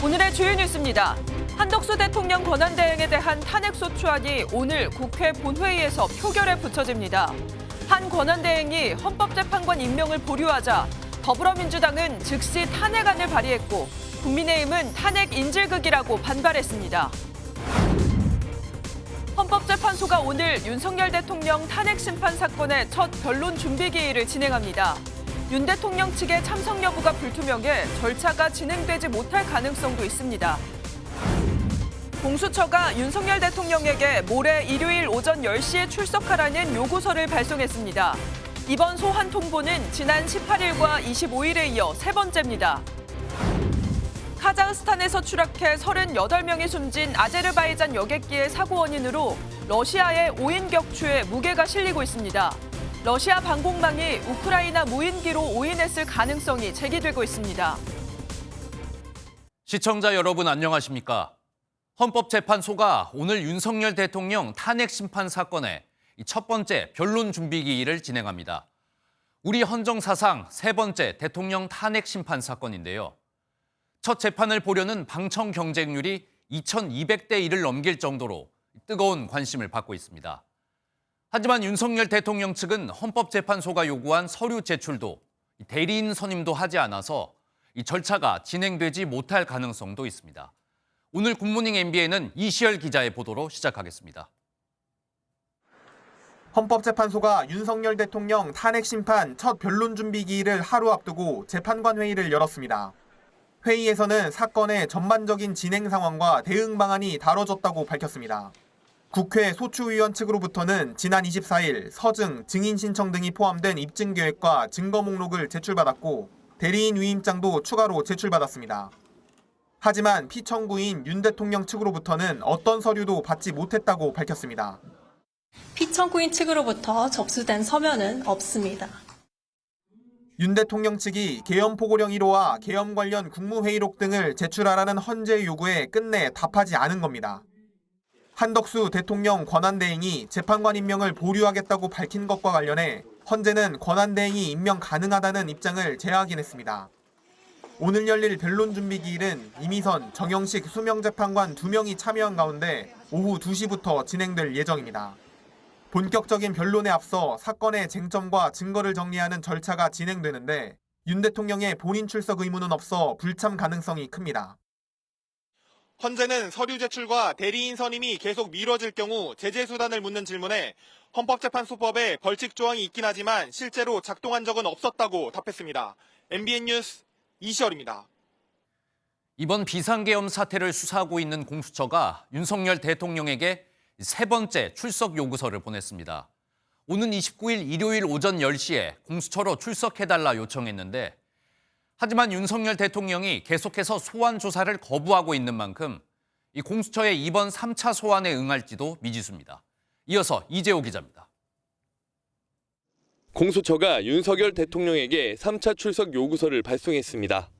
오늘의 주요 뉴스입니다. 한덕수 대통령 권한대행에 대한 탄핵소추안이 오늘 국회 본회의에서 표결에 붙여집니다. 한 권한대행이 헌법재판관 임명을 보류하자 더불어민주당은 즉시 탄핵안을 발의했고 국민의힘은 탄핵 인질극이라고 반발했습니다. 헌법재판소가 오늘 윤석열 대통령 탄핵심판 사건의 첫 변론 준비기일을 진행합니다. 윤 대통령 측의 참석 여부가 불투명해 절차가 진행되지 못할 가능성도 있습니다. 공수처가 윤석열 대통령에게 모레 일요일 오전 10시에 출석하라는 요구서를 발송했습니다. 이번 소환 통보는 지난 18일과 25일에 이어 세 번째입니다. 카자흐스탄에서 추락해 38명이 숨진 아제르바이잔 여객기의 사고 원인으로 러시아의 5인 격추에 무게가 실리고 있습니다. 러시아 방공망이 우크라이나 무인기로 오인했을 가능성이 제기되고 있습니다. 시청자 여러분 안녕하십니까? 헌법재판소가 오늘 윤석열 대통령 탄핵 심판 사건의 첫 번째 변론 준비 기일을 진행합니다. 우리 헌정사상 세 번째 대통령 탄핵 심판 사건인데요. 첫 재판을 보려는 방청 경쟁률이 2200대 1을 넘길 정도로 뜨거운 관심을 받고 있습니다. 하지만 윤석열 대통령 측은 헌법재판소가 요구한 서류 제출도 대리인 선임도 하지 않아서 이 절차가 진행되지 못할 가능성도 있습니다. 오늘 굿모닝 MBN은 이시열 기자의 보도로 시작하겠습니다. 헌법재판소가 윤석열 대통령 탄핵 심판 첫 변론 준비 기일을 하루 앞두고 재판관 회의를 열었습니다. 회의에서는 사건의 전반적인 진행 상황과 대응 방안이 다뤄졌다고 밝혔습니다. 국회 소추위원 측으로부터는 지난 24일 서증, 증인 신청 등이 포함된 입증 계획과 증거 목록을 제출받았고 대리인 위임장도 추가로 제출받았습니다. 하지만 피청구인 윤 대통령 측으로부터는 어떤 서류도 받지 못했다고 밝혔습니다. 피청구인 측으로부터 접수된 서면은 없습니다. 윤 대통령 측이 계엄 포고령 1호와 계엄 관련 국무회의록 등을 제출하라는 헌재 요구에 끝내 답하지 않은 겁니다. 한덕수 대통령 권한대행이 재판관 임명을 보류하겠다고 밝힌 것과 관련해 헌재는 권한대행이 임명 가능하다는 입장을 재확인했습니다. 오늘 열릴 변론 준비 기일은 이미선, 정영식 수명재판관 2명이 참여한 가운데 오후 2시부터 진행될 예정입니다. 본격적인 변론에 앞서 사건의 쟁점과 증거를 정리하는 절차가 진행되는데 윤 대통령의 본인 출석 의무는 없어 불참 가능성이 큽니다. 헌재는 서류 제출과 대리인 선임이 계속 미뤄질 경우 제재 수단을 묻는 질문에 헌법재판소법에 벌칙 조항이 있긴 하지만 실제로 작동한 적은 없었다고 답했습니다. MBN 뉴스 이시열입니다. 이번 비상계엄 사태를 수사하고 있는 공수처가 윤석열 대통령에게 세 번째 출석 요구서를 보냈습니다. 오는 29일 일요일 오전 10시에 공수처로 출석해달라 요청했는데 하지만 윤석열 대통령이 계속해서 소환 조사를 거부하고 있는 만큼 이 공수처의 이번 3차 소환에 응할지도 미지수입니다. 이어서 이재호 기자입니다. 공수처가 윤석열 대통령에게 3차 출석 요구서를 발송했습니다.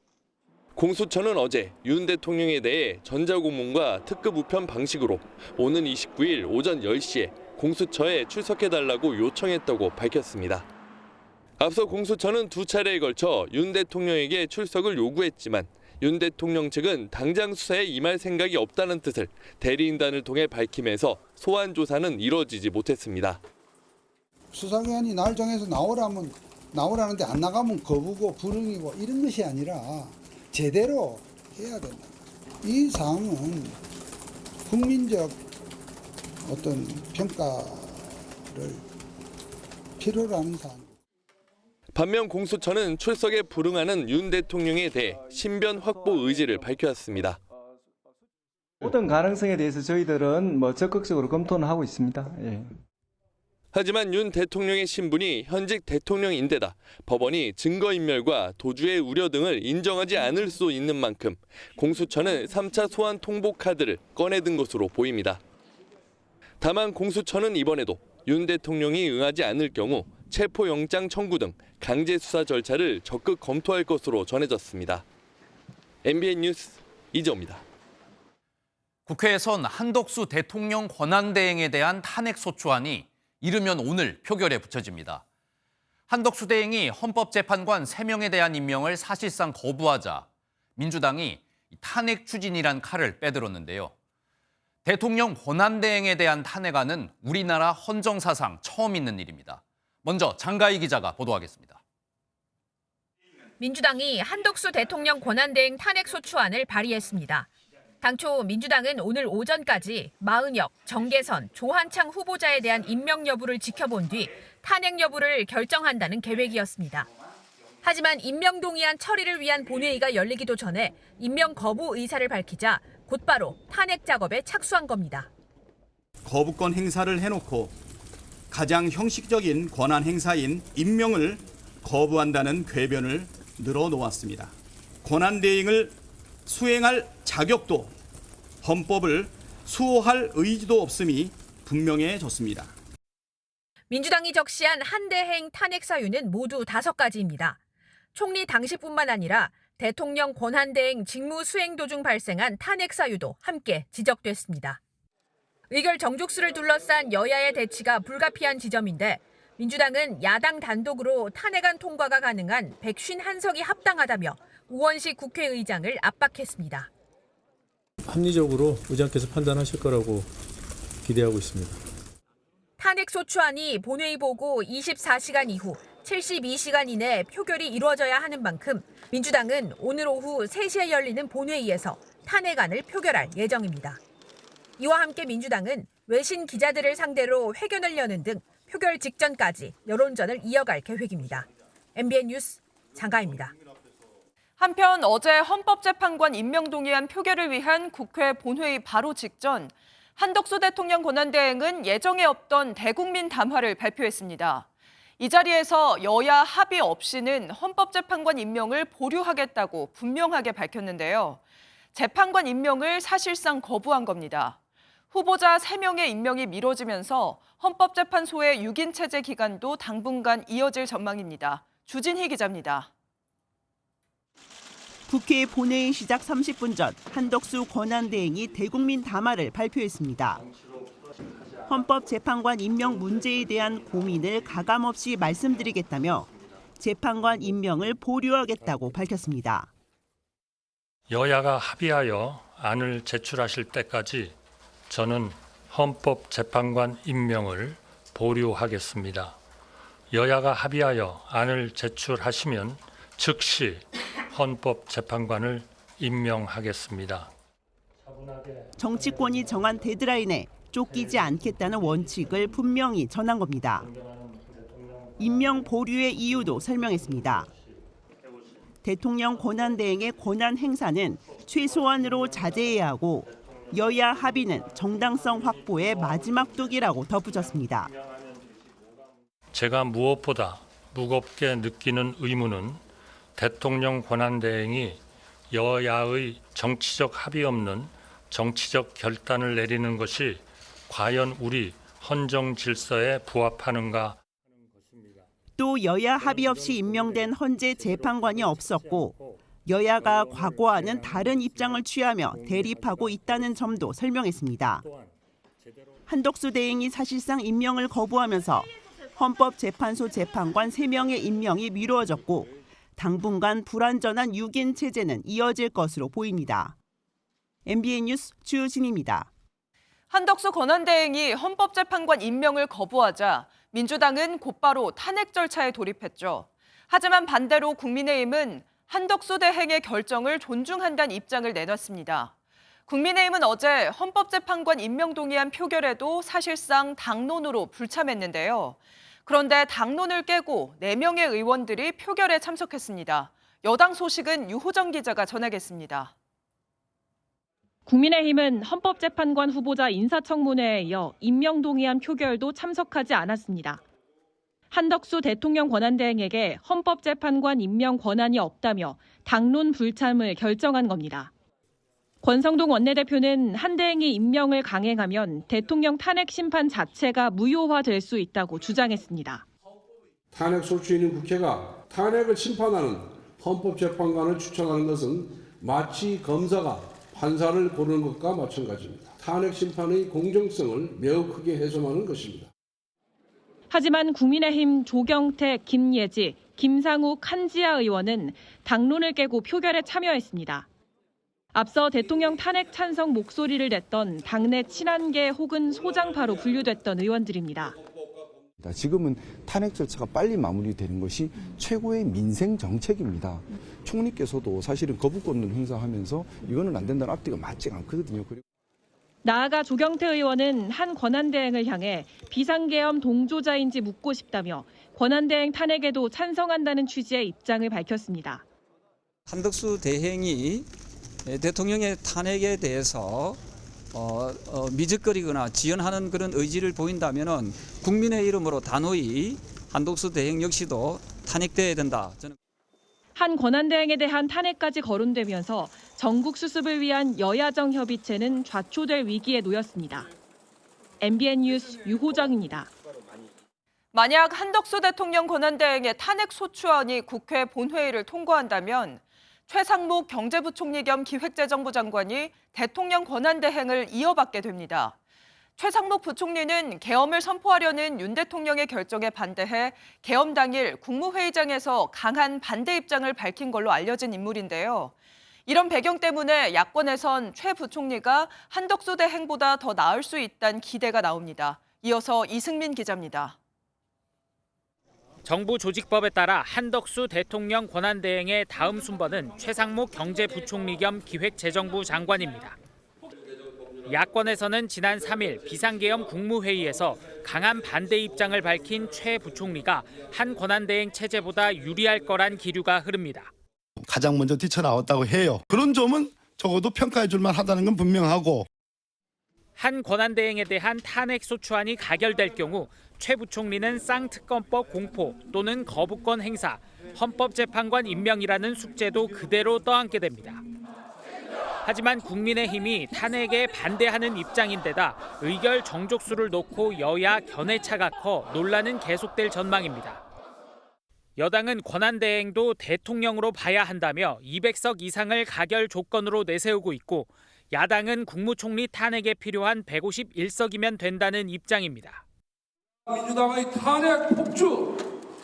공수처는 어제 윤 대통령에 대해 전자고문과 특급 우편 방식으로 오는 29일 오전 10시에 공수처에 출석해달라고 요청했다고 밝혔습니다. 앞서 공수처는 두 차례에 걸쳐 윤 대통령에게 출석을 요구했지만 윤 대통령 측은 당장 수사에 임할 생각이 없다는 뜻을 대리인단을 통해 밝히면서 소환 조사는 이뤄지지 못했습니다. 수사기관이 날 정해서 나오라는데 안 나가면 거부고 불응이고 이런 것이 아니라 제대로 해야 된다. 이 사항은 국민적 어떤 평가를 필요로 하는 사항입니다. 반면 공수처는 출석에 불응하는 윤 대통령에 대해 신변 확보 의지를 밝혔습니다. 모든 가능성에 대해서 저희들은 적극적으로 검토는 하고 있습니다. 예. 하지만 윤 대통령의 신분이 현직 대통령인데다 법원이 증거인멸과 도주의 우려 등을 인정하지 않을 수 있는 만큼 공수처는 3차 소환 통보 카드를 꺼내든 것으로 보입니다. 다만 공수처는 이번에도 윤 대통령이 응하지 않을 경우 체포영장 청구 등 강제 수사 절차를 적극 검토할 것으로 전해졌습니다. MBN 뉴스 이재호입니다. 국회에선 한덕수 대통령 권한대행에 대한 탄핵소추안이 이르면 오늘 표결에 붙여집니다. 한덕수 대행이 헌법재판관 3명에 대한 임명을 사실상 거부하자 민주당이 탄핵 추진이란 칼을 빼들었는데요. 대통령 권한대행에 대한 탄핵안은 우리나라 헌정사상 처음 있는 일입니다. 먼저 장가희 기자가 보도하겠습니다. 민주당이 한덕수 대통령 권한대행 탄핵소추안을 발의했습니다. 당초 민주당은 오늘 오전까지 마은혁, 정계선, 조한창 후보자에 대한 임명 여부를 지켜본 뒤 탄핵 여부를 결정한다는 계획이었습니다. 하지만 임명 동의안 처리를 위한 본회의가 열리기도 전에 임명 거부 의사를 밝히자 곧바로 탄핵 작업에 착수한 겁니다. 거부권 행사를 해놓고 가장 형식적인 권한 행사인 임명을 거부한다는 궤변을 늘어놓았습니다. 권한대행을 수행할 자격도 헌법을 수호할 의지도 없음이 분명해졌습니다. 민주당이 적시한 한대행 탄핵 사유는 모두 5가지입니다. 총리 당시뿐만 아니라 대통령 권한대행 직무 수행 도중 발생한 탄핵 사유도 함께 지적됐습니다. 의결 정족수를 둘러싼 여야의 대치가 불가피한 지점인데 민주당은 야당 단독으로 탄핵안 통과가 가능한 151석이 합당하다며 우원식 국회의장을 압박했습니다. 합리적으로 의장께서 판단하실 거라고 기대하고 있습니다. 탄핵소추안이 본회의 보고 24시간 이후 72시간 이내 표결이 이루어져야 하는 만큼 민주당은 오늘 오후 3시에 열리는 본회의에서 탄핵안을 표결할 예정입니다. 이와 함께 민주당은 외신 기자들을 상대로 회견을 여는 등 표결 직전까지 여론전을 이어갈 계획입니다. MBN 뉴스 장가희입니다. 한편 어제 헌법재판관 임명동의안 표결을 위한 국회 본회의 바로 직전 한덕수 대통령 권한대행은 예정에 없던 대국민 담화를 발표했습니다. 이 자리에서 여야 합의 없이는 헌법재판관 임명을 보류하겠다고 분명하게 밝혔는데요. 재판관 임명을 사실상 거부한 겁니다. 후보자 3명의 임명이 미뤄지면서 헌법재판소의 6인 체제 기간도 당분간 이어질 전망입니다. 주진희 기자입니다. 국회 본회의 시작 30분 전 한덕수 권한대행이 대국민 담화를 발표했습니다. 헌법재판관 임명 문제에 대한 고민을 가감없이 말씀드리겠다며 재판관 임명을 보류하겠다고 밝혔습니다. 여야가 합의하여 안을 제출하실 때까지 저는 헌법재판관 임명을 보류하겠습니다. 여야가 합의하여 안을 제출하시면 즉시 헌법재판관을 임명하겠습니다. 정치권이 정한 데드라인에 쫓기지 않겠다는 원칙을 분명히 전한 겁니다. 임명 보류의 이유도 설명했습니다. 대통령 권한대행의 권한 행사는 최소한으로 자제해야 하고 여야 합의는 정당성 확보의 마지막 독이라고 덧붙였습니다. 제가 무엇보다 무겁게 느끼는 의무는 대통령 권한대행이 여야의 정치적 합의 없는 정치적 결단을 내리는 것이 과연 우리 헌정 질서에 부합하는가. 또 여야 합의 없이 임명된 헌재 재판관이 없었고 여야가 과거와는 다른 입장을 취하며 대립하고 있다는 점도 설명했습니다. 한덕수 대행이 사실상 임명을 거부하면서 헌법재판소 재판관 3명의 임명이 미루어졌고 당분간 불완전한 6인 체제는 이어질 것으로 보입니다. MBN 뉴스 주진희입니다. 한덕수 권한대행이 헌법재판관 임명을 거부하자 민주당은 곧바로 탄핵 절차에 돌입했죠. 하지만 반대로 국민의힘은 한덕수 대행의 결정을 존중한다는 입장을 내놨습니다. 국민의힘은 어제 헌법재판관 임명동의안 표결에도 사실상 당론으로 불참했는데요. 그런데 당론을 깨고 4명의 의원들이 표결에 참석했습니다. 여당 소식은 유호정 기자가 전하겠습니다. 국민의힘은 헌법재판관 후보자 인사청문회에 이어 임명동의안 표결도 참석하지 않았습니다. 한덕수 대통령 권한대행에게 헌법재판관 임명 권한이 없다며 당론 불참을 결정한 겁니다. 권성동 원내대표는 한 대행이 임명을 강행하면 대통령 탄핵 심판 자체가 무효화될 수 있다고 주장했습니다. 탄핵 소추 있는 국회가 탄핵을 심판하는 헌법재판관을 추천하는 것은 마치 검사가 판사를 고르는 것과 마찬가지입니다. 탄핵 심판의 공정성을 매우 크게 훼손하는 것입니다. 하지만 국민의힘 조경택, 김예지, 김상욱, 한지아 의원은 당론을 깨고 표결에 참여했습니다. 앞서 대통령 탄핵 찬성 목소리를 냈던 당내 친한계 혹은 소장파로 분류됐던 의원들입니다. 지금은 탄핵 절차가 빨리 마무리되는 것이 최고의 민생 정책입니다. 총리께서도 사실은 거부권을 행사하면서 이거는 안 된다는 앞뒤가 맞지 않거든요. 나아가 조경태 의원은 한 권한대행을 향해 비상계엄 동조자인지 묻고 싶다며 권한대행 탄핵에도 찬성한다는 취지의 입장을 밝혔습니다. 한덕수 대행이 대통령의 탄핵에 대해서 미적거리거나 지연하는 그런 의지를 보인다면은 국민의 이름으로 단호히 한덕수 대행 역시도 탄핵돼야 된다. 저는 한 권한대행에 대한 탄핵까지 거론되면서 전국 수습을 위한 여야정 협의체는 좌초될 위기에 놓였습니다. MBN 뉴스 유호정입니다. 만약 한덕수 대통령 권한대행의 탄핵 소추안이 국회 본회의를 통과한다면 최상목 경제부총리 겸 기획재정부 장관이 대통령 권한대행을 이어받게 됩니다. 최상목 부총리는 계엄을 선포하려는 윤 대통령의 결정에 반대해 계엄 당일 국무회의장에서 강한 반대 입장을 밝힌 걸로 알려진 인물인데요. 이런 배경 때문에 야권에선 최 부총리가 한덕수 대행보다 더 나을 수 있다는 기대가 나옵니다. 이어서 이승민 기자입니다. 정부 조직법에 따라 한덕수 대통령 권한대행의 다음 순번은 최상목 경제부총리 겸 기획재정부 장관입니다. 야권에서는 지난 3일 비상계엄 국무회의에서 강한 반대 입장을 밝힌 최 부총리가 한 권한대행 체제보다 유리할 거란 기류가 흐릅니다. 가장 먼저 뛰쳐나왔다고 해요. 그런 점은 적어도 평가해 줄 만하다는 건 분명하고. 한 권한대행에 대한 탄핵 소추안이 가결될 경우 최 부총리는 쌍특검법 공포 또는 거부권 행사, 헌법재판관 임명이라는 숙제도 그대로 떠안게 됩니다. 하지만 국민의힘이 탄핵에 반대하는 입장인데다 의결 정족수를 놓고 여야 견해차가 커 논란은 계속될 전망입니다. 여당은 권한대행도 대통령으로 봐야 한다며 200석 이상을 가결 조건으로 내세우고 있고 야당은 국무총리 탄핵에 필요한 151석이면 된다는 입장입니다. 민주당의 탄핵 폭주,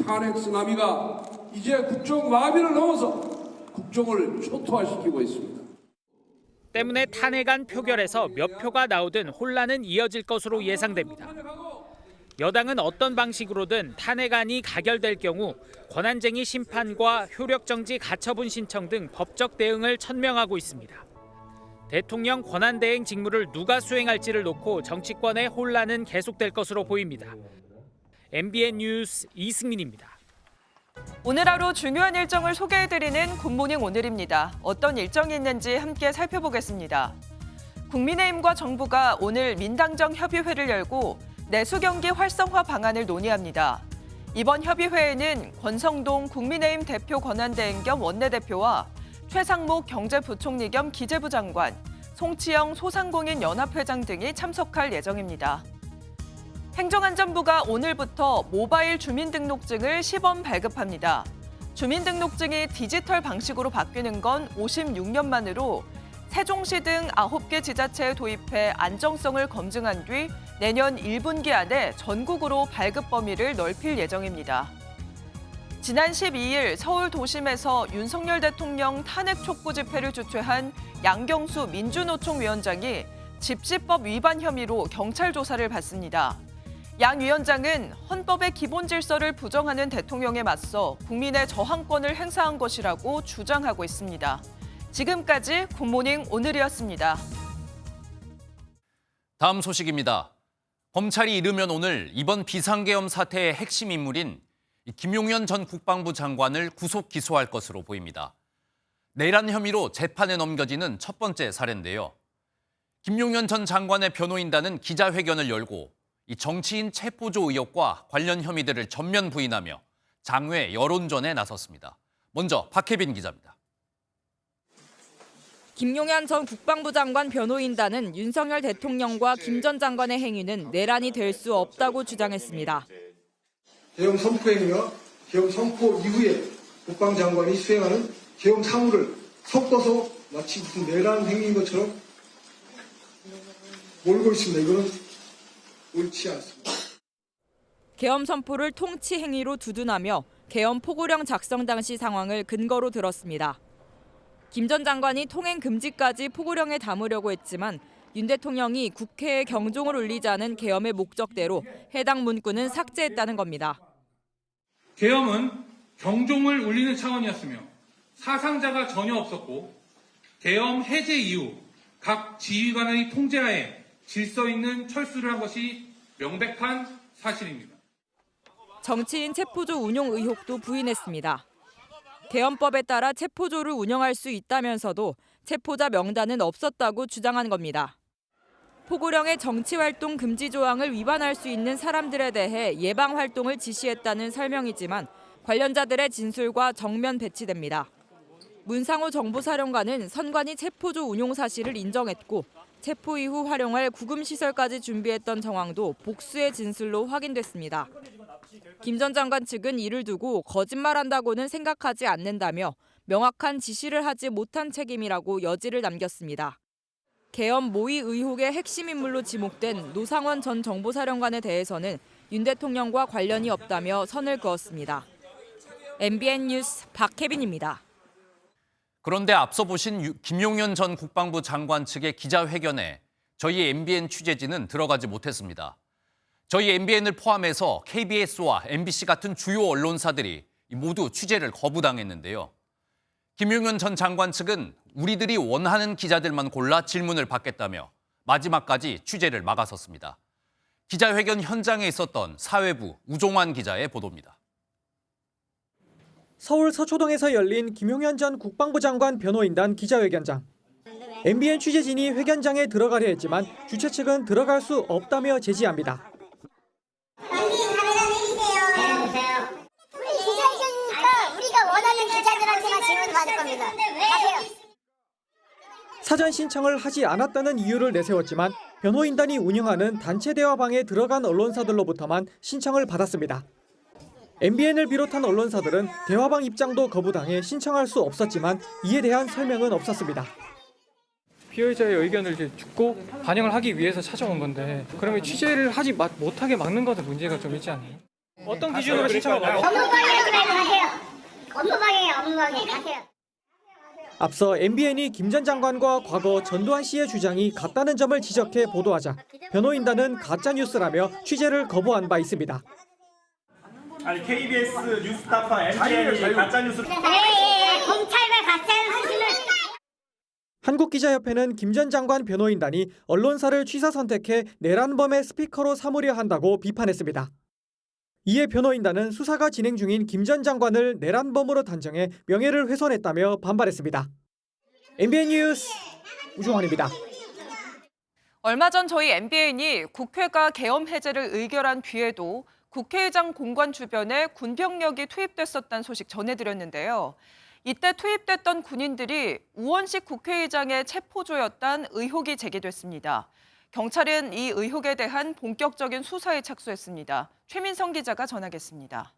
탄핵 쓰나미가 이제 국정 마비를 넘어서 국정을 초토화시키고 있습니다. 때문에 탄핵안 표결에서 몇 표가 나오든 혼란은 이어질 것으로 예상됩니다. 여당은 어떤 방식으로든 탄핵안이 가결될 경우 권한쟁의 심판과 효력정지 가처분 신청 등 법적 대응을 천명하고 있습니다. 대통령 권한대행 직무를 누가 수행할지를 놓고 정치권의 혼란은 계속될 것으로 보입니다. MBN 뉴스 이승민입니다. 오늘 하루 중요한 일정을 소개해드리는 굿모닝 오늘입니다. 어떤 일정이 있는지 함께 살펴보겠습니다. 국민의힘과 정부가 오늘 민당정 협의회를 열고 내수 경기 활성화 방안을 논의합니다. 이번 협의회에는 권성동 국민의힘 대표 권한대행 겸 원내대표와 최상목 경제부총리 겸 기재부 장관, 송치영 소상공인 연합회장 등이 참석할 예정입니다. 행정안전부가 오늘부터 모바일 주민등록증을 시범 발급합니다. 주민등록증이 디지털 방식으로 바뀌는 건 56년 만으로 세종시 등 9개 지자체에 도입해 안정성을 검증한 뒤 내년 1분기 안에 전국으로 발급 범위를 넓힐 예정입니다. 지난 12일 서울 도심에서 윤석열 대통령 탄핵 촉구 집회를 주최한 양경수 민주노총 위원장이 집시법 위반 혐의로 경찰 조사를 받습니다. 양 위원장은 헌법의 기본 질서를 부정하는 대통령에 맞서 국민의 저항권을 행사한 것이라고 주장하고 있습니다. 지금까지 굿모닝 오늘이었습니다. 다음 소식입니다. 검찰이 이르면 오늘 이번 비상계엄 사태의 핵심 인물인 김용현 전 국방부 장관을 구속 기소할 것으로 보입니다. 내란 혐의로 재판에 넘겨지는 첫 번째 사례인데요. 김용현 전 장관의 변호인단은 기자회견을 열고 이 정치인 체포조 의혹과 관련 혐의들을 전면 부인하며 장외 여론전에 나섰습니다. 먼저 박혜빈 기자입니다. 김용현 전 국방부 장관 변호인단은 윤석열 대통령과 김 전 장관의 행위는 내란이 될 수 없다고 주장했습니다. 계엄 선포 행위와 계엄 선포 이후에 국방장관이 수행하는 계엄 사무를 섞어서 마치 무슨 내란 행위인 것처럼 몰고 있습니다. 이거는 옳지 않습니다. 계엄 선포를 통치 행위로 두둔하며 계엄 포고령 작성 당시 상황을 근거로 들었습니다. 김 전 장관이 통행 금지까지 포고령에 담으려고 했지만 윤 대통령이 국회에 경종을 울리자는 계엄의 목적대로 해당 문구는 삭제했다는 겁니다. 계엄은 경종을 울리는 차원이었으며 사상자가 전혀 없었고 계엄 해제 이후 각 지휘관의 통제하에 질서 있는 철수를 한 것이 명백한 사실입니다. 정치인 체포조 운용 의혹도 부인했습니다. 계엄법에 따라 체포조를 운영할 수 있다면서도 체포자 명단은 없었다고 주장한 겁니다. 포고령의 정치활동 금지 조항을 위반할 수 있는 사람들에 대해 예방 활동을 지시했다는 설명이지만 관련자들의 진술과 정면 배치됩니다. 문상호 정보사령관은 선관위 체포조 운용 사실을 인정했고 체포 이후 활용할 구금시설까지 준비했던 정황도 복수의 진술로 확인됐습니다. 김 전 장관 측은 이를 두고 거짓말한다고는 생각하지 않는다며 명확한 지시를 하지 못한 책임이라고 여지를 남겼습니다. 계엄 모의 의혹의 핵심 인물로 지목된 노상원 전 정보사령관에 대해서는 윤 대통령과 관련이 없다며 선을 그었습니다. MBN 뉴스 박혜빈입니다. 그런데 앞서 보신 김용현 전 국방부 장관 측의 기자회견에 저희 MBN 취재진은 들어가지 못했습니다. 저희 MBN을 포함해서 KBS와 MBC 같은 주요 언론사들이 모두 취재를 거부당했는데요. 김용현 전 장관 측은 우리들이 원하는 기자들만 골라 질문을 받겠다며 마지막까지 취재를 막아섰습니다. 기자회견 현장에 있었던 사회부 우종환 기자의 보도입니다. 서울 서초동에서 열린 김용현 전 국방부 장관 변호인단 기자회견장. MBN 취재진이 회견장에 들어가려 했지만 주최 측은 들어갈 수 없다며 제지합니다. 우리 기자회견이니까 우리가 원하는 기자들한테만 질문 받을 겁니다. 가세요. 사전 신청을 하지 않았다는 이유를 내세웠지만 변호인단이 운영하는 단체 대화방에 들어간 언론사들로부터만 신청을 받았습니다. MBN을 비롯한 언론사들은 대화방 입장도 거부당해 신청할 수 없었지만 이에 대한 설명은 없었습니다. 피해자의 의견을 이제 듣고 반영을 하기 위해서 찾아온 건데 그러면 취재를 하지 못하게 막는 것은 문제가 좀 있지 않나요? 어떤 기준으로 신청을 받아요? 업무방해라고 하세요. 업무방해 가세요. 앞서 MBN이 김 전 장관과 과거 전두환 씨의 주장이 같다는 점을 지적해 보도하자 변호인단은 가짜뉴스라며 취재를 거부한 바 있습니다. 아니 KBS 뉴스타파 MBN이 가짜뉴스 검찰과 가짜뉴스는 한국기자협회는 김 전 장관 변호인단이 언론사를 취사 선택해 내란범의 스피커로 삼으려 한다고 비판했습니다. 이에 변호인단은 수사가 진행 중인 김 전 장관을 내란범으로 단정해 명예를 훼손했다며 반발했습니다. MBN 뉴스 우종환입니다. 얼마 전 저희 MBN이 국회가 계엄 해제를 의결한 뒤에도 국회의장 공관 주변에 군병력이 투입됐었다는 소식 전해드렸는데요. 이때 투입됐던 군인들이 우원식 국회의장의 체포조였다는 의혹이 제기됐습니다. 경찰은 이 의혹에 대한 본격적인 수사에 착수했습니다. 최민성 기자가 전하겠습니다.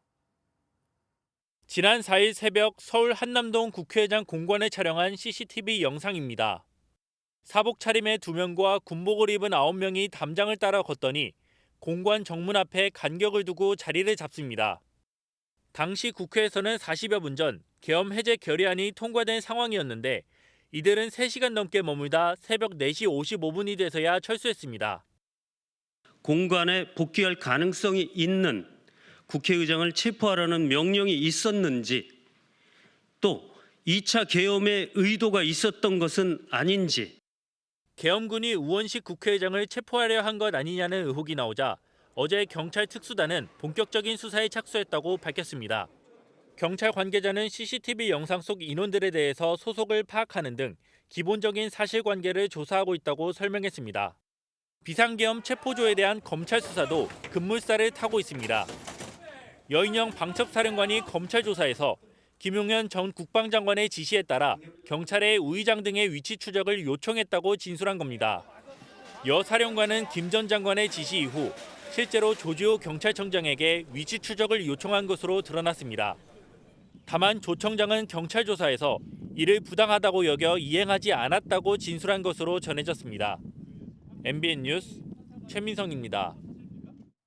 지난 4일 새벽 서울 한남동 국회의장 공관에 촬영한 CCTV 영상입니다. 사복 차림의 2명과 군복을 입은 9명이 담장을 따라 걷더니 공관 정문 앞에 간격을 두고 자리를 잡습니다. 당시 국회에서는 40여 분 전 계엄 해제 결의안이 통과된 상황이었는데 이들은 3시간 넘게 머물다 새벽 4시 55분이 돼서야 철수했습니다. 공관에 복귀할 가능성이 있는 국회의장을 체포하라는 명령이 있었는지 또 2차 계엄의 의도가 있었던 것은 아닌지 계엄군이 우원식 국회의장을 체포하려 한 것 아니냐는 의혹이 나오자 어제 경찰 특수단은 본격적인 수사에 착수했다고 밝혔습니다. 경찰 관계자는 CCTV 영상 속 인원들에 대해서 소속을 파악하는 등 기본적인 사실관계를 조사하고 있다고 설명했습니다. 비상계엄 체포조에 대한 검찰 수사도 급물살을 타고 있습니다. 여인영 방첩사령관이 검찰 조사에서 김용현 전 국방장관의 지시에 따라 경찰의 우의장 등의 위치 추적을 요청했다고 진술한 겁니다. 여 사령관은 김 전 장관의 지시 이후 실제로 조지호 경찰청장에게 위치 추적을 요청한 것으로 드러났습니다. 다만 조 청장은 경찰 조사에서 이를 부당하다고 여겨 이행하지 않았다고 진술한 것으로 전해졌습니다. MBN 뉴스 최민성입니다.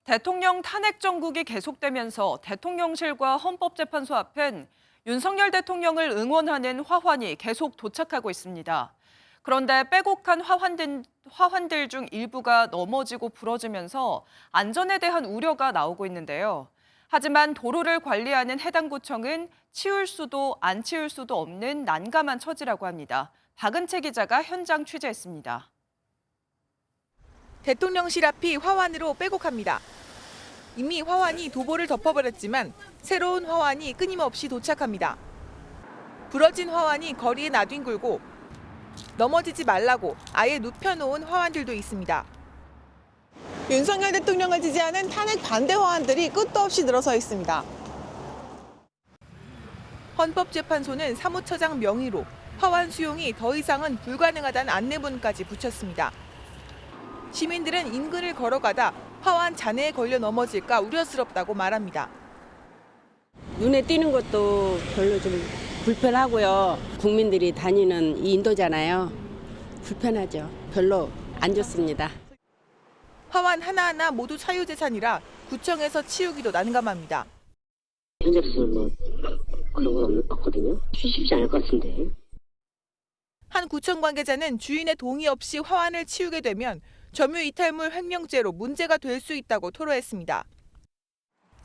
대통령 탄핵 정국이 계속되면서 대통령실과 헌법재판소 앞엔 윤석열 대통령을 응원하는 화환이 계속 도착하고 있습니다. 그런데 빼곡한 화환들 중 일부가 넘어지고 부러지면서 안전에 대한 우려가 나오고 있는데요. 하지만 도로를 관리하는 해당 구청은 치울 수도 안 치울 수도 없는 난감한 처지라고 합니다. 박은채 기자가 현장 취재했습니다. 대통령실 앞이 화환으로 빼곡합니다. 이미 화환이 도보를 덮어버렸지만 새로운 화환이 끊임없이 도착합니다. 부러진 화환이 거리에 나뒹굴고 넘어지지 말라고 아예 눕혀놓은 화환들도 있습니다. 윤석열 대통령을 지지하는 탄핵 반대 화환들이 끝도 없이 늘어서 있습니다. 헌법재판소는 사무처장 명의로 화환 수용이 더 이상은 불가능하다는 안내문까지 붙였습니다. 시민들은 인근을 걸어가다 화환 잔해에 걸려 넘어질까 우려스럽다고 말합니다. 눈에 띄는 것도 별로 좀 불편하고요. 국민들이 다니는 이 인도잖아요. 불편하죠. 별로 안 좋습니다. 화환 하나하나 모두 사유재산이라 구청에서 치우기도 난감합니다. 현재로서는 그런 건 없는 것 같거든요. 쉽지 않을 것 같은데. 한 구청 관계자는 주인의 동의 없이 화환을 치우게 되면 점유이탈물 횡령죄로 문제가 될 수 있다고 토로했습니다.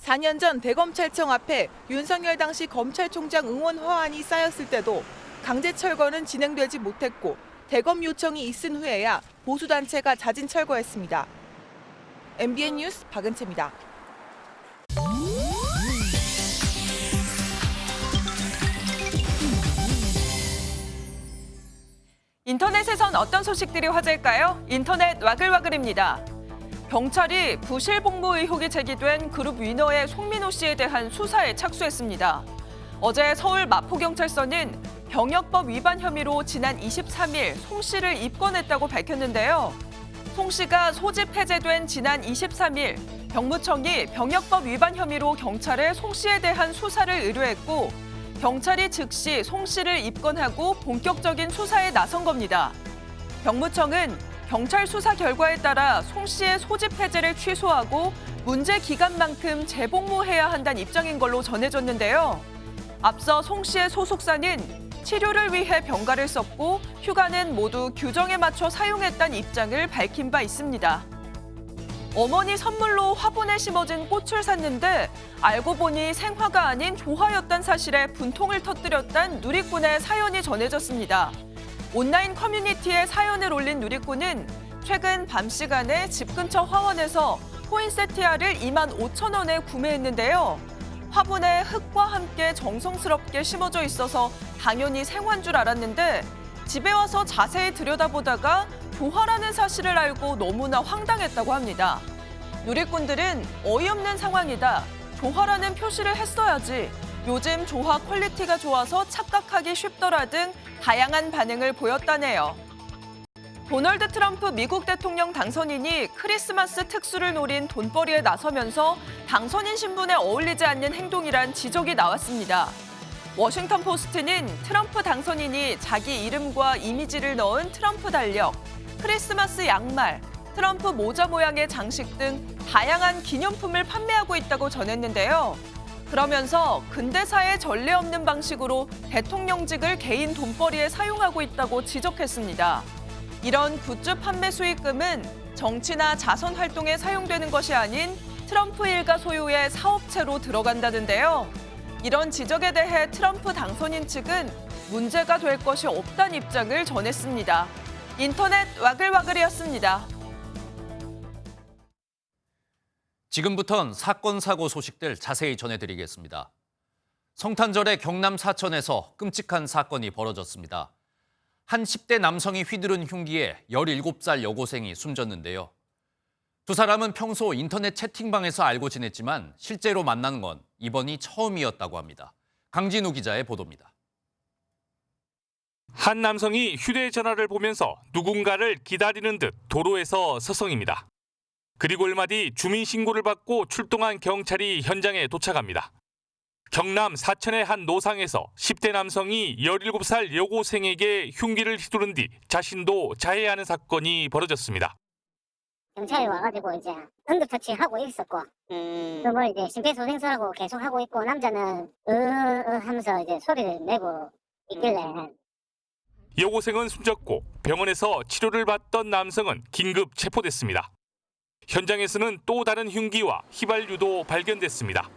4년 전 대검찰청 앞에 윤석열 당시 검찰총장 응원 화환이 쌓였을 때도 강제 철거는 진행되지 못했고 대검 요청이 있은 후에야 보수단체가 자진 철거했습니다. MBN 뉴스 박은채입니다. 인터넷에선 어떤 소식들이 화제일까요? 인터넷 와글와글입니다. 경찰이 부실 복무 의혹이 제기된 그룹 위너의 송민호 씨에 대한 수사에 착수했습니다. 어제 서울 마포경찰서는 병역법 위반 혐의로 지난 23일 송 씨를 입건했다고 밝혔는데요. 송 씨가 소집 해제된 지난 23일 병무청이 병역법 위반 혐의로 경찰에 송 씨에 대한 수사를 의뢰했고 경찰이 즉시 송 씨를 입건하고 본격적인 수사에 나선 겁니다. 병무청은 경찰 수사 결과에 따라 송 씨의 소집 해제를 취소하고 문제 기간만큼 재복무해야 한다는 입장인 걸로 전해졌는데요. 앞서 송 씨의 소속사는 치료를 위해 병가를 썼고 휴가는 모두 규정에 맞춰 사용했다는 입장을 밝힌 바 있습니다. 어머니 선물로 화분에 심어진 꽃을 샀는데 알고 보니 생화가 아닌 조화였던 사실에 분통을 터뜨렸다는 누리꾼의 사연이 전해졌습니다. 온라인 커뮤니티에 사연을 올린 누리꾼은 최근 밤 시간에 집 근처 화원에서 포인세티아를 25,000원에 구매했는데요. 화분에 흙과 함께 정성스럽게 심어져 있어서 당연히 생화인 줄 알았는데 집에 와서 자세히 들여다보다가 조화라는 사실을 알고 너무나 황당했다고 합니다. 누리꾼들은 어이없는 상황이다. 조화라는 표시를 했어야지. 요즘 조화 퀄리티가 좋아서 착각하기 쉽더라 등 다양한 반응을 보였다네요. 도널드 트럼프 미국 대통령 당선인이 크리스마스 특수를 노린 돈벌이에 나서면서 당선인 신분에 어울리지 않는 행동이란 지적이 나왔습니다. 워싱턴 포스트는 트럼프 당선인이 자기 이름과 이미지를 넣은 트럼프 달력, 크리스마스 양말, 트럼프 모자 모양의 장식 등 다양한 기념품을 판매하고 있다고 전했는데요. 그러면서 근대사에 전례 없는 방식으로 대통령직을 개인 돈벌이에 사용하고 있다고 지적했습니다. 이런 굿즈 판매 수익금은 정치나 자선 활동에 사용되는 것이 아닌 트럼프 일가 소유의 사업체로 들어간다는데요. 이런 지적에 대해 트럼프 당선인 측은 문제가 될 것이 없다는 입장을 전했습니다. 인터넷 와글와글이었습니다. 지금부턴 사건, 사고 소식들 자세히 전해드리겠습니다. 성탄절에 경남 사천에서 끔찍한 사건이 벌어졌습니다. 한 10대 남성이 휘두른 흉기에 17살 여고생이 숨졌는데요. 두 사람은 평소 인터넷 채팅방에서 알고 지냈지만 실제로 만난 건 이번이 처음이었다고 합니다. 강진우 기자의 보도입니다. 한 남성이 휴대전화를 보면서 누군가를 기다리는 듯 도로에서 서성입니다. 그리고 얼마 뒤 주민신고를 받고 출동한 경찰이 현장에 도착합니다. 경남 사천의 한 노상에서 10대 남성이 17살 여고생에게 흉기를 휘두른 뒤 자신도 자해하는 사건이 벌어졌습니다. 경찰이 와가지고 이제 응급처치 하고 있었고, 그걸 이제 심폐소생술하고 계속 하고 있고, 남자는 하면서 이제 소리를 내고 있길래. 여고생은 숨졌고 병원에서 치료를 받던 남성은 긴급 체포됐습니다. 현장에서는 또 다른 흉기와 휘발유도 발견됐습니다.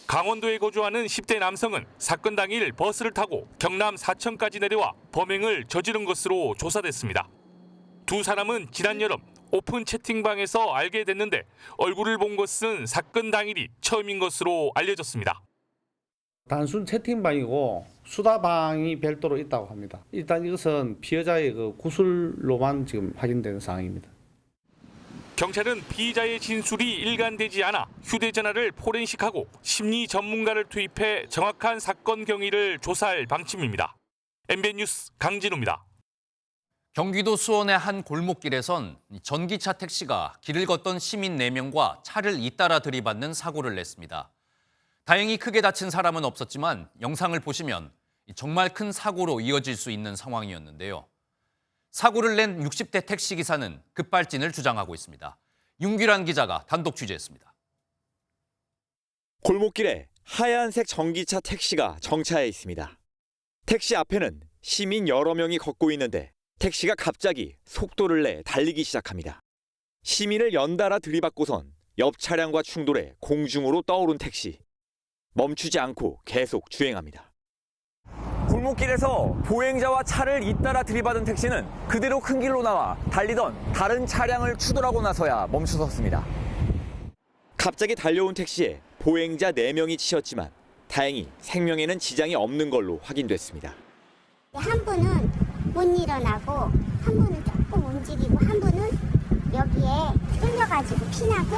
강원도에 거주하는 10대 남성은 사건 당일 버스를 타고 경남 사천까지 내려와 범행을 저지른 것으로 조사됐습니다. 두 사람은 지난 여름 오픈 채팅방에서 알게 됐는데 얼굴을 본 것은 사건 당일이 처음인 것으로 알려졌습니다. 단순 채팅방이고 수다방이 별도로 있다고 합니다. 일단 이것은 피해자의 구술로만 지금 확인되는 상황입니다. 경찰은 피의자의 진술이 일관되지 않아 휴대전화를 포렌식하고 심리 전문가를 투입해 정확한 사건 경위를 조사할 방침입니다. MBN 뉴스 강진우입니다. 경기도 수원의 한 골목길에선 전기차 택시가 길을 걷던 시민 4명과 차를 잇따라 들이받는 사고를 냈습니다. 다행히 크게 다친 사람은 없었지만 영상을 보시면 정말 큰 사고로 이어질 수 있는 상황이었는데요. 사고를 낸 60대 택시기사는 급발진을 주장하고 있습니다. 윤규란 기자가 단독 취재했습니다. 골목길에 하얀색 전기차 택시가 정차해 있습니다. 택시 앞에는 시민 여러 명이 걷고 있는데 택시가 갑자기 속도를 내 달리기 시작합니다. 시민을 연달아 들이받고선 옆 차량과 충돌해 공중으로 떠오른 택시. 멈추지 않고 계속 주행합니다. 골목길에서 보행자와 차를 잇따라 들이받은 택시는 그대로 큰 길로 나와 달리던 다른 차량을 추돌하고 나서야 멈춰섰습니다. 갑자기 달려온 택시에 보행자 4명이 치였지만 다행히 생명에는 지장이 없는 걸로 확인됐습니다. 한 분은 못 일어나고, 한 분은 조금 움직이고, 한 분은 여기에 뚫려가지고 피나고.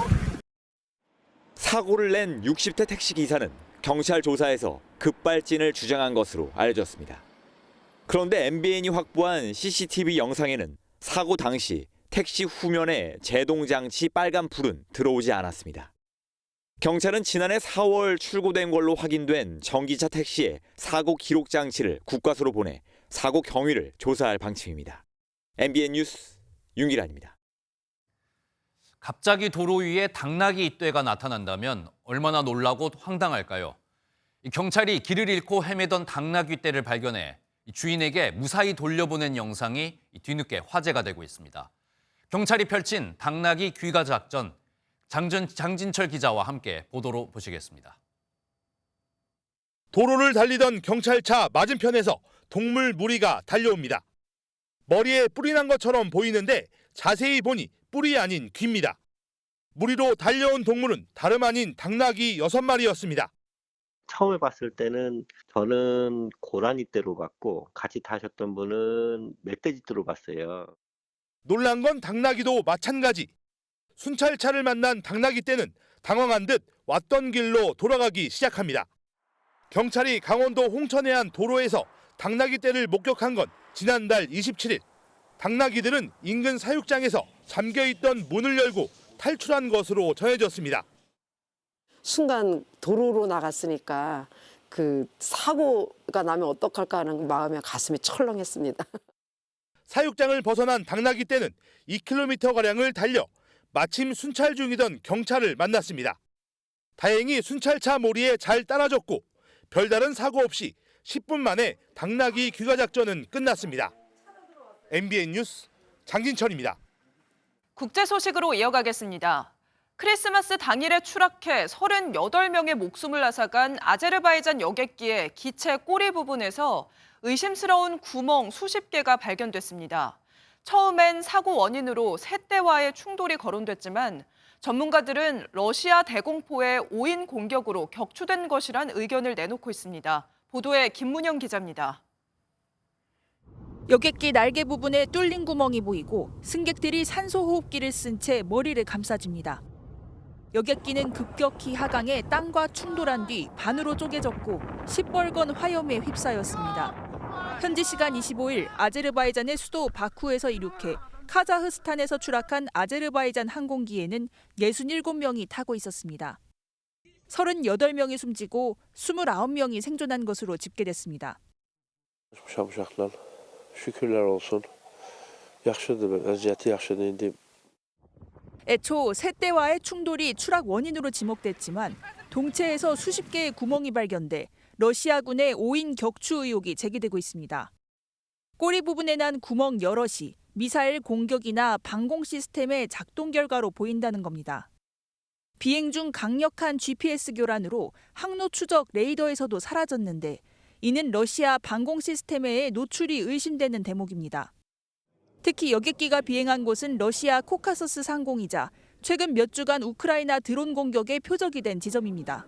사고를 낸 60대 택시 기사는 경찰 조사에서 급발진을 주장한 것으로 알려졌습니다. 그런데 MBN이 확보한 CCTV 영상에는 사고 당시 택시 후면에 제동장치 빨간 불은 들어오지 않았습니다. 경찰은 지난해 4월 출고된 걸로 확인된 전기차 택시의 사고 기록 장치를 국과수로 보내 사고 경위를 조사할 방침입니다. MBN 뉴스 윤기란입니다. 갑자기 도로 위에 당나귀 떼가 나타난다면 얼마나 놀라고 황당할까요? 경찰이 길을 잃고 헤매던 당나귀 떼를 발견해 주인에게 무사히 돌려보낸 영상이 뒤늦게 화제가 되고 있습니다. 경찰이 펼친 당나귀 귀가 작전, 장진철 기자와 함께 보도로 보시겠습니다. 도로를 달리던 경찰차 맞은편에서 동물 무리가 달려옵니다. 머리에 뿔이 난 것처럼 보이는데 자세히 보니 뿔이 아닌 귀입니다. 무리로 달려온 동물은 다름 아닌 당나귀 6마리였습니다. 처음에 봤을 때는 저는 고라니 떼로 봤고 같이 타셨던 분은 멧돼지 떼로 봤어요. 놀란 건 당나귀도 마찬가지. 순찰차를 만난 당나귀 떼는 당황한 듯 왔던 길로 돌아가기 시작합니다. 경찰이 강원도 홍천해안 도로에서 당나귀 떼를 목격한 건 지난달 27일. 당나귀들은 인근 사육장에서 잠겨있던 문을 열고 탈출한 것으로 전해졌습니다. 순간 도로로 나갔으니까 그 사고가 나면 어떡할까 하는 마음에 가슴이 철렁했습니다. 사육장을 벗어난 당나귀 떼는 2km가량을 달려 마침 순찰 중이던 경찰을 만났습니다. 다행히 순찰차 모리에 잘 따라줬고 별다른 사고 없이 10분 만에 당나귀 귀가 작전은 끝났습니다. MBN 뉴스 장진철입니다. 국제 소식으로 이어가겠습니다. 크리스마스 당일에 추락해 38명의 목숨을 앗아간 아제르바이잔 여객기의 기체 꼬리 부분에서 의심스러운 구멍 수십 개가 발견됐습니다. 처음엔 사고 원인으로 세 대와의 충돌이 거론됐지만 전문가들은 러시아 대공포의 5인 공격으로 격추된 것이란 의견을 내놓고 있습니다. 보도에 김문영 기자입니다. 여객기 날개 부분에 뚫린 구멍이 보이고 승객들이 산소 호흡기를 쓴 채 머리를 감싸집니다. 여객기는 급격히 하강해 땅과 충돌한 뒤 반으로 쪼개졌고 시뻘건 화염에 휩싸였습니다. 현지 시간 25일 아제르바이잔의 수도 바쿠에서 이륙해 카자흐스탄에서 추락한 아제르바이잔 항공기에는 67명이 타고 있었습니다. 38명이 숨지고 29명이 생존한 것으로 집계됐습니다. 애초 새 떼와의 충돌이 추락 원인으로 지목됐지만 동체에서 수십 개의 구멍이 발견돼 러시아군의 5인 격추 의혹이 제기되고 있습니다. 꼬리 부분에 난 구멍 여럿이 미사일 공격이나 방공 시스템의 작동 결과로 보인다는 겁니다. 비행 중 강력한 GPS 교란으로 항로 추적 레이더에서도 사라졌는데 이는 러시아 방공 시스템의 노출이 의심되는 대목입니다. 특히 여객기가 비행한 곳은 러시아 코카서스 상공이자 최근 몇 주간 우크라이나 드론 공격의 표적이 된 지점입니다.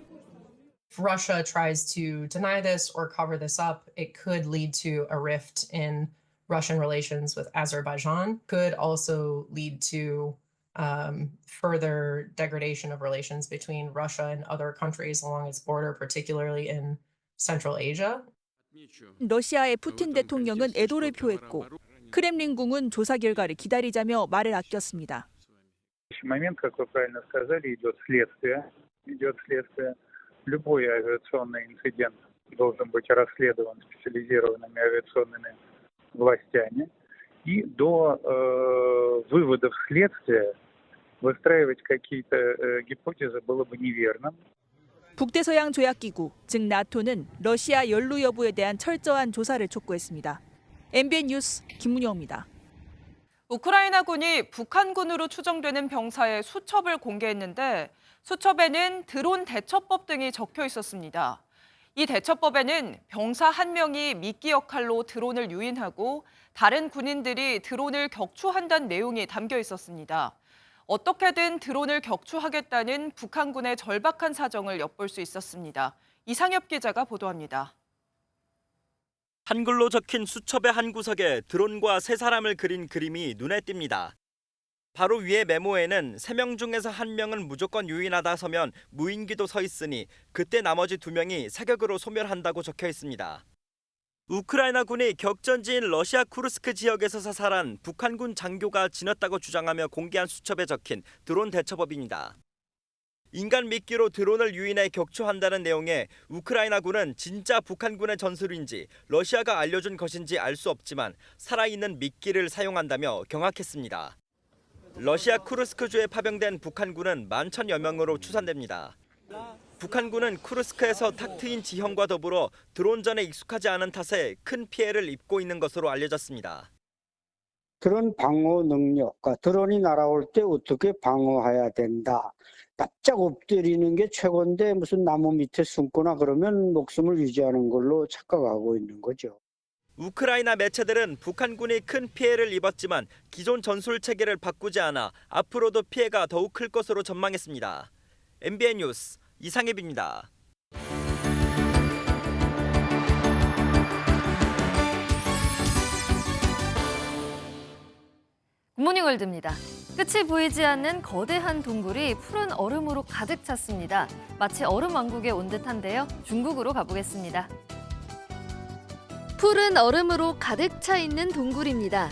If Russia tries to deny this or cover this up, it could lead to a rift in Russian relations with Azerbaijan, could also lead to further degradation of relations between Russia and other countries along its border, particularly in Central Asia. 러시아의 푸틴 대통령은 애도를 표했고 크렘린궁은 조사 결과를 기다리자며 말을 아꼈습니다. момент, как вы правильно сказали, идет следствие. Любой авиационный инцидент должен быть расследован специализированными авиационными властями. И до выводов следствия выстраивать какие-то гипотезы было бы неверным. 북대서양 조약기구, 즉 나토는 러시아 연루 여부에 대한 철저한 조사를 촉구했습니다. MBN 뉴스 김문영입니다. 우크라이나군이 북한군으로 추정되는 병사의 수첩을 공개했는데 수첩에는 드론 대처법 등이 적혀 있었습니다. 이 대처법에는 병사 한 명이 미끼 역할로 드론을 유인하고 다른 군인들이 드론을 격추한다는 내용이 담겨 있었습니다. 어떻게든 드론을 격추하겠다는 북한군의 절박한 사정을 엿볼 수 있었습니다. 이상엽 기자가 보도합니다. 한글로 적힌 수첩의 한 구석에 드론과 세 사람을 그린 그림이 눈에 띕니다. 바로 위에 메모에는 3명 중에서 1명은 무조건 유인하다 서면 무인기도 서 있으니 그때 나머지 2명이 사격으로 소멸한다고 적혀 있습니다. 우크라이나군이 격전지인 러시아 쿠르스크 지역에서 사살한 북한군 장교가 지녔다고 주장하며 공개한 수첩에 적힌 드론 대처법입니다. 인간 미끼로 드론을 유인해 격추한다는 내용에 우크라이나군은 진짜 북한군의 전술인지 러시아가 알려준 것인지 알 수 없지만 살아있는 미끼를 사용한다며 경악했습니다. 러시아 쿠르스크주에 파병된 북한군은 11,000여 명으로 추산됩니다. 북한군은 쿠르스크에서 탁 트인 지형과 더불어 드론전에 익숙하지 않은 탓에 큰 피해를 입고 있는 것으로 알려졌습니다. 그런 방어 능력과 드론이 날아올 때 어떻게 방어해야 된다. 바짝 엎드리는 게 최고인데 무슨 나무 밑에 숨거나 그러면 목숨을 유지하는 걸로 착각하고 있는 거죠. 우크라이나 매체들은 북한군이 큰 피해를 입었지만 기존 전술 체계를 바꾸지 않아 앞으로도 피해가 더욱 클 것으로 전망했습니다. MBN 뉴스 이상엽입니다. 굿모닝 월드입니다. 끝이 보이지 않는 거대한 동굴이 푸른 얼음으로 가득 찼습니다. 마치 얼음 왕국에 온 듯한데요. 중국으로 가보겠습니다. 푸른 얼음으로 가득 차 있는 동굴입니다.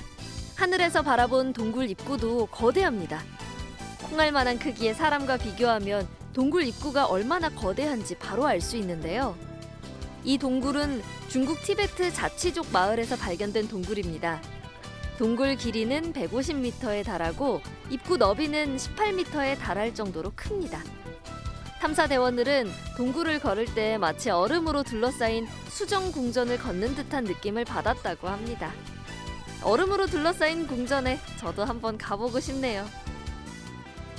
하늘에서 바라본 동굴 입구도 거대합니다. 콩알만한 크기의 사람과 비교하면 동굴 입구가 얼마나 거대한지 바로 알 수 있는데요. 이 동굴은 중국 티베트 자치족 마을에서 발견된 동굴입니다. 동굴 길이는 150m에 달하고 입구 너비는 18m에 달할 정도로 큽니다. 탐사대원들은 동굴을 걸을 때 마치 얼음으로 둘러싸인 수정 궁전을 걷는 듯한 느낌을 받았다고 합니다. 얼음으로 둘러싸인 궁전에 저도 한번 가보고 싶네요.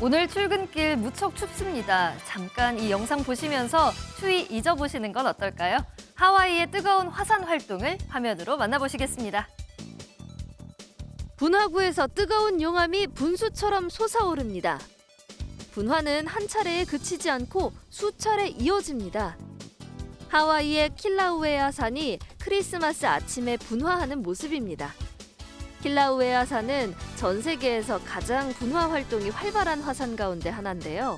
오늘 출근길 무척 춥습니다. 잠깐 이 영상 보시면서 추위 잊어보시는 건 어떨까요? 하와이의 뜨거운 화산 활동을 화면으로 만나보시겠습니다. 분화구에서 뜨거운 용암이 분수처럼 솟아오릅니다. 분화는 한 차례에 그치지 않고 수차례 이어집니다. 하와이의 킬라우에아 산이 크리스마스 아침에 분화하는 모습입니다. 킬라우에아 산은 전 세계에서 가장 분화 활동이 활발한 화산 가운데 하나인데요.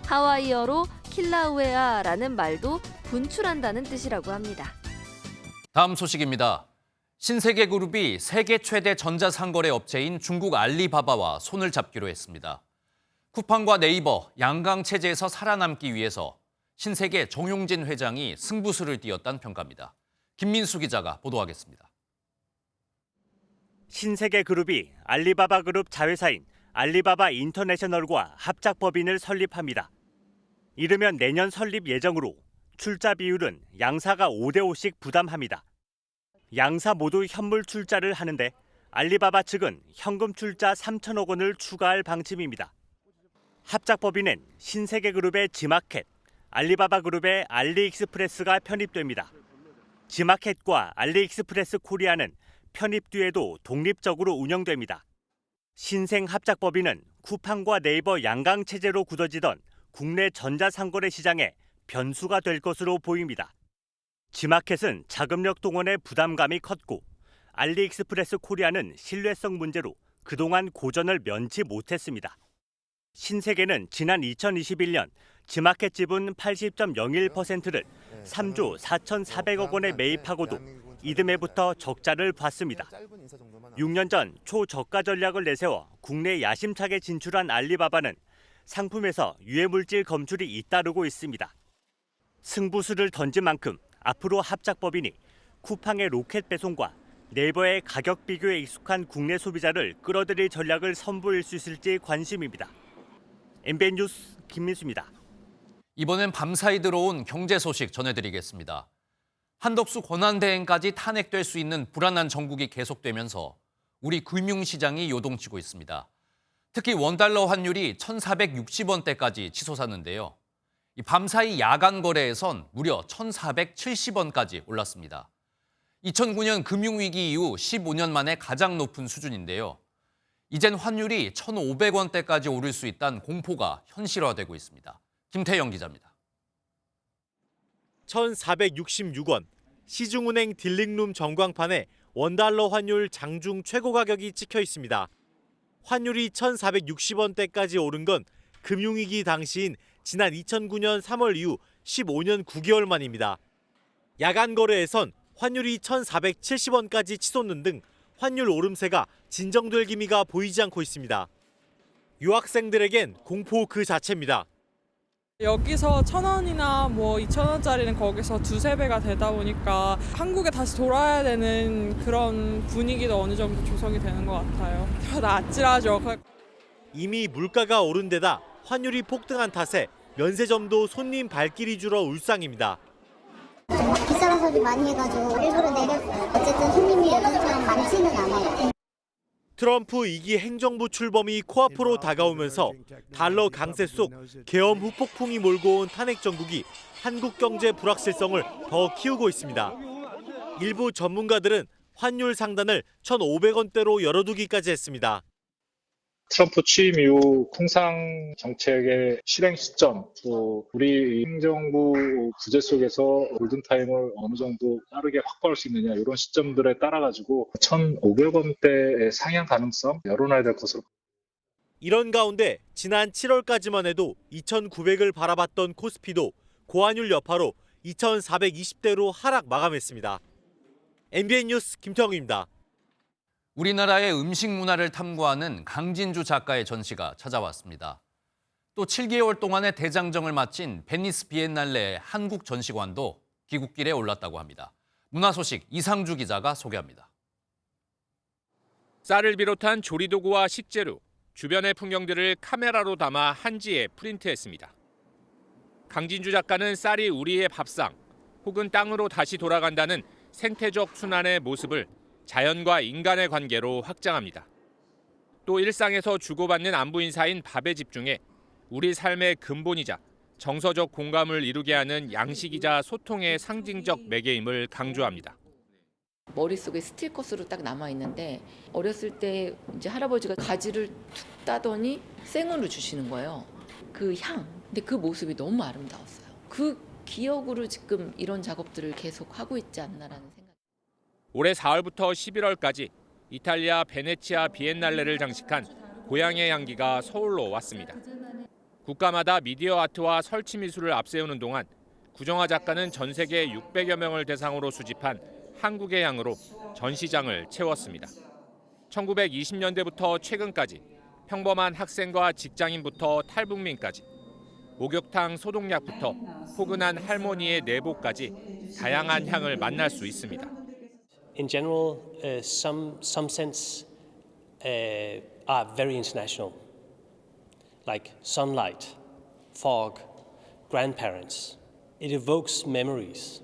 하와이어로 킬라우에아라는 말도 분출한다는 뜻이라고 합니다. 다음 소식입니다. 신세계그룹이 세계 최대 전자상거래 업체인 중국 알리바바와 손을 잡기로 했습니다. 쿠팡과 네이버, 양강체제에서 살아남기 위해서 신세계 정용진 회장이 승부수를 띄었다는 평가입니다. 김민수 기자가 보도하겠습니다. 신세계그룹이 알리바바 그룹 자회사인 알리바바 인터내셔널과 합작법인을 설립합니다. 이르면 내년 설립 예정으로 출자 비율은 양사가 5대5씩 부담합니다. 양사 모두 현물 출자를 하는데 알리바바 측은 현금 출자 3천억 원을 추가할 방침입니다. 합작법인은 신세계그룹의 지마켓, 알리바바 그룹의 알리익스프레스가 편입됩니다. 지마켓과 알리익스프레스 코리아는 편입 뒤에도 독립적으로 운영됩니다. 신생합작법인은 쿠팡과 네이버 양강체제로 굳어지던 국내 전자상거래 시장에 변수가 될 것으로 보입니다. 지마켓은 자금력 동원에 부담감이 컸고 알리익스프레스 코리아는 신뢰성 문제로 그동안 고전을 면치 못했습니다. 신세계는 지난 2021년 지마켓 지분 80.01%를 3조 4,400억 원에 매입하고도 이듬해부터 적자를 봤습니다. 6년 전 초저가 전략을 내세워 국내 야심차게 진출한 알리바바는 상품에서 유해물질 검출이 잇따르고 있습니다. 승부수를 던진 만큼 앞으로 합작법인이 쿠팡의 로켓 배송과 네이버의 가격 비교에 익숙한 국내 소비자를 끌어들일 전략을 선보일 수 있을지 관심입니다. MBN 뉴스 김민수입니다. 이번엔 밤사이 들어온 경제 소식 전해드리겠습니다. 한덕수 권한대행까지 탄핵될 수 있는 불안한 정국이 계속되면서 우리 금융시장이 요동치고 있습니다. 특히 원달러 환율이 1,460원대까지 치솟았는데요. 밤사이 야간 거래에선 무려 1,470원까지 올랐습니다. 2009년 금융위기 이후 15년 만에 가장 높은 수준인데요. 이젠 환율이 1,500원대까지 오를 수 있다는 공포가 현실화되고 있습니다. 김태영 기자입니다. 1,466원, 시중은행 딜링룸 전광판에 원달러 환율 장중 최고 가격이 찍혀 있습니다. 환율이 1,460원대까지 오른 건 금융위기 당시인 지난 2009년 3월 이후 15년 9개월 만입니다. 야간 거래에선 환율이 1,470원까지 치솟는 등 환율 오름세가 진정될 기미가 보이지 않고 있습니다. 유학생들에겐 공포 그 자체입니다. 여기서 1,000원이나 2,000원짜리는 거기서 2~3배가 되다 보니까 한국에 다시 돌아야 되는 그런 분위기도 어느 정도 조성이 되는 것 같아요. 다 아찔하죠. 이미 물가가 오른 데다 환율이 폭등한 탓에 면세점도 손님 발길이 줄어 울상입니다. 비싸다 소리 많이 해가지고 일부러 내렸어요. 어쨌든 손님이 요즘처럼 많지는 않아요. 트럼프 2기 행정부 출범이 코앞으로 다가오면서 달러 강세 속 계엄 후폭풍이 몰고 온 탄핵 정국이 한국 경제 불확실성을 더 키우고 있습니다. 일부 전문가들은 환율 상단을 1,500원대로 열어두기까지 했습니다. 트럼프 취임 이후 통상 정책의 실행 시점, 또 우리 행정부 부재 속에서 골든타임을 어느 정도 빠르게 확보할 수 있느냐 이런 시점들에 따라가지고 1,500원대의 상향 가능성 열어놔야 될 것으로. 이런 가운데 지난 7월까지만 해도 2,900을 바라봤던 코스피도 고환율 여파로 2,420대로 하락 마감했습니다. MBN 뉴스 김태형입니다. 우리나라의 음식 문화를 탐구하는 강진주 작가의 전시가 찾아왔습니다. 또 7개월 동안의 대장정을 마친 베니스 비엔날레의 한국 전시관도 귀국길에 올랐다고 합니다. 문화 소식 이상주 기자가 소개합니다. 쌀을 비롯한 조리도구와 식재료, 주변의 풍경들을 카메라로 담아 한지에 프린트했습니다. 강진주 작가는 쌀이 우리의 밥상 혹은 땅으로 다시 돌아간다는 생태적 순환의 모습을 자연과 인간의 관계로 확장합니다. 또 일상에서 주고받는 안부 인사인 밥에 집중해 우리 삶의 근본이자 정서적 공감을 이루게 하는 양식이자 소통의 상징적 매개임을 강조합니다. 머릿속에 스틸컷으로 딱 남아 있는데 어렸을 때 이제 할아버지가 가지를 툭 따더니 생으로 주시는 거예요. 그 향. 근데 그 모습이 너무 아름다웠어요. 그 기억으로 지금 이런 작업들을 계속 하고 있지 않나라는 생각. 올해 4월부터 11월까지 이탈리아 베네치아 비엔날레를 장식한 고향의 향기가 서울로 왔습니다. 국가마다 미디어 아트와 설치 미술을 앞세우는 동안 구정화 작가는 전 세계 600여 명을 대상으로 수집한 한국의 향으로 전시장을 채웠습니다. 1920년대부터 최근까지 평범한 학생과 직장인부터 탈북민까지 목욕탕 소독약부터 포근한 할머니의 내복까지 다양한 향을 만날 수 있습니다. In general, some scents are very international. like sunlight, fog, grandparents. It evokes memories,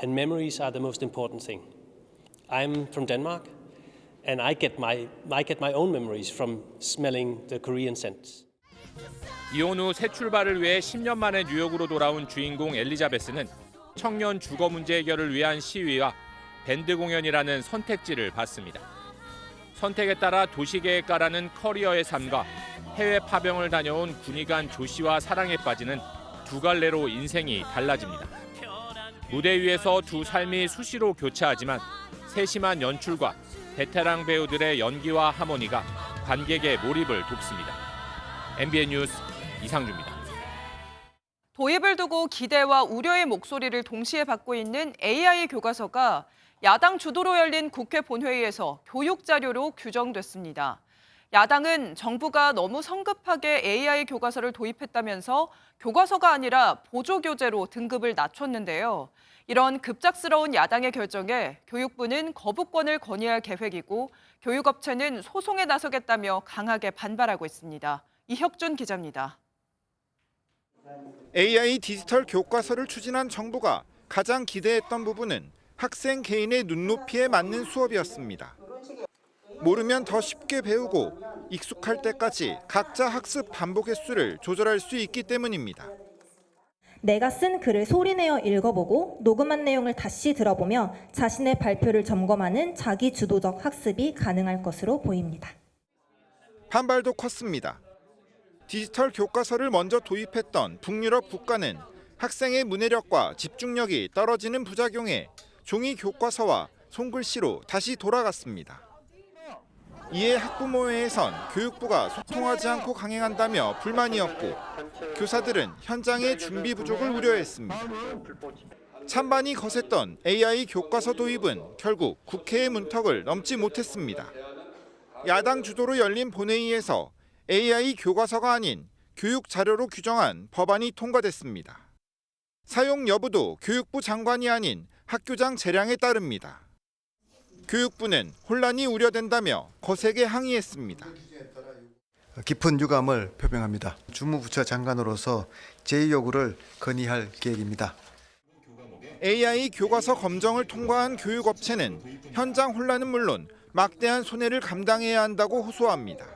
and memories are the most important thing. I'm from Denmark, and I get my own memories from smelling the Korean scents. 이혼 후 새 출발을 위해 10년 만에 뉴욕으로 돌아온 주인공 엘리자베스는 청년 주거 문제 해결을 위한 시위와 밴드 공연이라는 선택지를 받습니다. 선택에 따라 도시계획가라는 커리어의 삶과 해외 파병을 다녀온 군의관 조 씨와 사랑에 빠지는 두 갈래로 인생이 달라집니다. 무대 위에서 두 삶이 수시로 교차하지만 세심한 연출과 베테랑 배우들의 연기와 하모니가 관객의 몰입을 돕습니다. MBN 뉴스 이상주입니다. 도입을 두고 기대와 우려의 목소리를 동시에 받고 있는 AI 교과서가 야당 주도로 열린 국회 본회의에서 교육 자료로 규정됐습니다. 야당은 정부가 너무 성급하게 AI 교과서를 도입했다면서 교과서가 아니라 보조교재로 등급을 낮췄는데요. 이런 급작스러운 야당의 결정에 교육부는 거부권을 건의할 계획이고 교육업체는 소송에 나서겠다며 강하게 반발하고 있습니다. 이혁준 기자입니다. AI 디지털 교과서를 추진한 정부가 가장 기대했던 부분은 학생 개인의 눈높이에 맞는 수업이었습니다. 모르면 더 쉽게 배우고 익숙할 때까지 각자 학습 반복 횟수를 조절할 수 있기 때문입니다. 내가 쓴 글을 소리내어 읽어보고 녹음한 내용을 다시 들어보며 자신의 발표를 점검하는 자기 주도적 학습이 가능할 것으로 보입니다. 반발도 컸습니다. 디지털 교과서를 먼저 도입했던 북유럽 국가는 학생의 문해력과 집중력이 떨어지는 부작용에 종이 교과서와 손글씨로 다시 돌아갔습니다. 이에 학부모회에선 교육부가 소통하지 않고 강행한다며 불만이었고 교사들은 현장의 준비 부족을 우려했습니다. 찬반이 거셌던 AI 교과서 도입은 결국 국회의 문턱을 넘지 못했습니다. 야당 주도로 열린 본회의에서 AI 교과서가 아닌 교육 자료로 규정한 법안이 통과됐습니다. 사용 여부도 교육부 장관이 아닌 학교장 재량에 따릅니다. 교육부는 혼란이 우려된다며 거세게 항의했습니다. 깊은 유감을 표명합니다. 주무부처 장관으로서 제의 요구를 건의할 계획입니다. AI 교과서 검정을 통과한 교육업체는 현장 혼란은 물론 막대한 손해를 감당해야 한다고 호소합니다.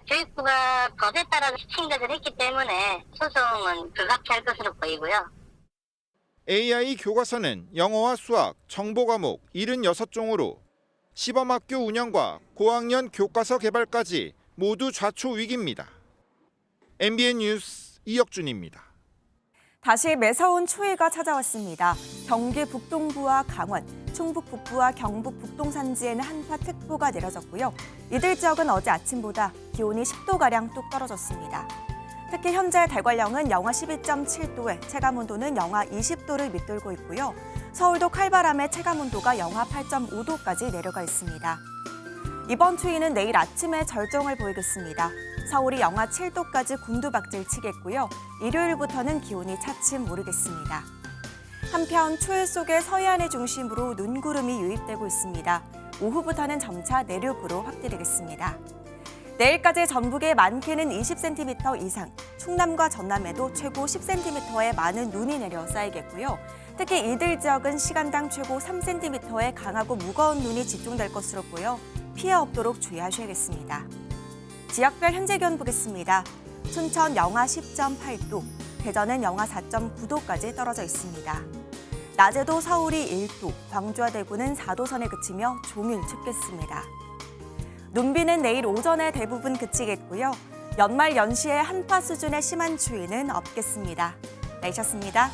교육부가 법에 따라 충돌을 했기 때문에 소송은 불가피할 것으로 보이고요. AI 교과서는 영어와 수학, 정보 과목 76종으로 시범학교 운영과 고학년 교과서 개발까지 모두 좌초위기입니다. MBN 뉴스 이혁준입니다. 다시 매서운 추위가 찾아왔습니다. 경기 북동부와 강원, 충북 북부와 경북 북동산지에는 한파특보가 내려졌고요. 이들 지역은 어제 아침보다 기온이 10도가량 뚝 떨어졌습니다. 특히 현재 대관령은 영하 12.7도에 체감온도는 영하 20도를 밑돌고 있고요. 서울도 칼바람에 체감온도가 영하 8.5도까지 내려가 있습니다. 이번 추위는 내일 아침에 절정을 보이겠습니다. 서울이 영하 7도까지 곤두박질 치겠고요. 일요일부터는 기온이 차츰 오르겠습니다. 한편 추위 속에 서해안을 중심으로 눈구름이 유입되고 있습니다. 오후부터는 점차 내륙으로 확대되겠습니다. 내일까지 전북에 많게는 20cm 이상, 충남과 전남에도 최고 10cm의 많은 눈이 내려 쌓이겠고요. 특히 이들 지역은 시간당 최고 3cm의 강하고 무거운 눈이 집중될 것으로 보여 피해 없도록 주의하셔야겠습니다. 지역별 현재 기온 보겠습니다. 춘천 영하 10.8도, 대전은 영하 4.9도까지 떨어져 있습니다. 낮에도 서울이 1도, 광주와 대구는 4도 선에 그치며 종일 춥겠습니다. 눈비는 내일 오전에 대부분 그치겠고요. 연말 연시에 한파 수준의 심한 추위는 없겠습니다. 날씨였습니다.